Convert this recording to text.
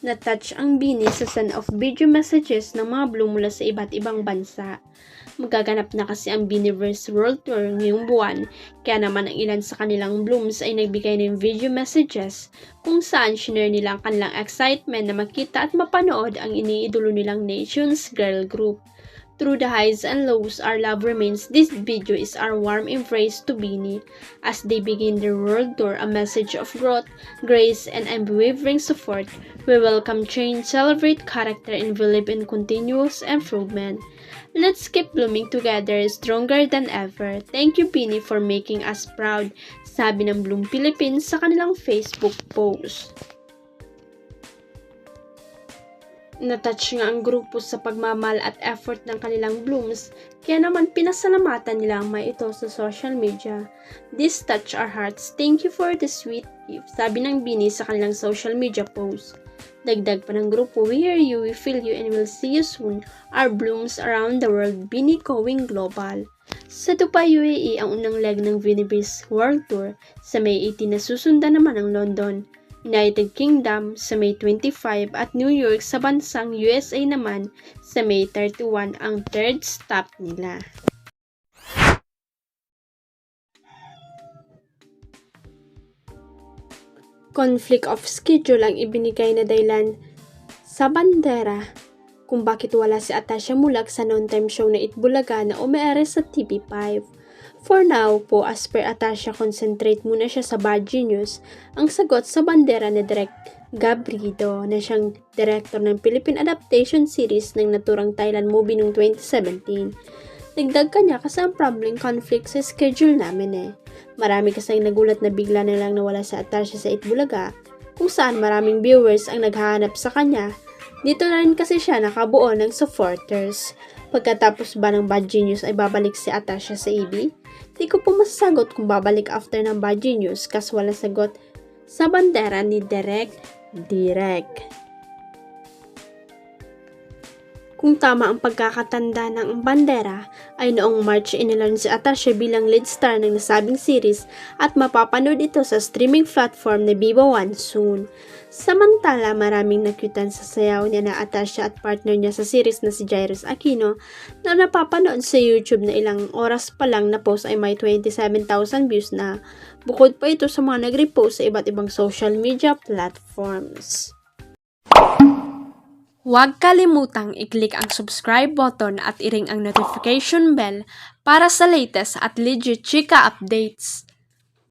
Na-touch ang Bini sa send of video messages ng mga Bloom mula sa iba't ibang bansa. Magaganap na kasi ang Biniverse World Tour ngayong buwan, kaya naman ang ilan sa kanilang Blooms ay nagbigay ng video messages kung saan shinare nila ang kanilang excitement na makita at mapanood ang iniidolo nilang Nations Girl Group. Through the highs and lows, our love remains. This video is our warm embrace to Bini as they begin their world tour, a message of growth, grace, and unwavering support. We welcome change, celebrate character, and believe in continuous improvement. Let's keep blooming together, stronger than ever. Thank you, Bini, for making us proud, sabi ng Bloom Philippines sa kanilang Facebook post. Natouch nga ang grupo sa pagmamahal at effort ng kanilang Blooms, kaya naman pinasalamatan nila ang may ito sa social media. This touch our hearts. Thank you for the sweet gift, sabi ng Bini sa kanilang social media post. Dagdag pa ng grupo, we hear you, we feel you, and we'll see you soon. Our Blooms around the world, Bini going global. Sa Dubai, UAE, ang unang leg ng Biniverse World Tour. Sa May 18 na susundan naman ang London, United Kingdom sa May 25 at New York sa bansang USA naman sa May 31 ang third stop nila. Conflict of schedule ang ibinigay na dahilan sa bandera kung bakit wala si Atasha Mulag sa non-time show na Itbulaga na umeere sa TV5. For now po, as per Atasha, concentrate muna siya sa Bad Genius, ang sagot sa bandera ni Direk Gabrido na siyang director ng Philippine adaptation series ng naturang Thailand movie noong 2017. Nagdag kanya kasi ang problem conflict sa schedule namin Marami kasing nagulat na bigla na lang nawala si Atasha sa Itbulaga, kung saan maraming viewers ang naghahanap sa kanya. Dito na rin kasi siya nakabuo ng supporters. Pagkatapos ba ng Bad Genius ay babalik si Atasha sa EB? Di ko po masasagot kung babalik after ng Bad Genius kasi wala sagot sa bandera ni Direk. Kung tama ang pagkakatanda ng bandera, ay noong March inilan si Atasha bilang lead star ng nasabing series at mapapanood ito sa streaming platform na Viva One soon. Samantala, maraming nakyutan sa sayaw niya na Atasha at partner niya sa series na si Jairus Aquino na napapanood sa YouTube na ilang oras pa lang na post ay may 27,000 views na. Bukod pa ito sa mga nag-repost sa iba't ibang social media platforms. Huwag kalimutang i-click ang subscribe button at i-ring ang notification bell para sa latest at legit chika updates.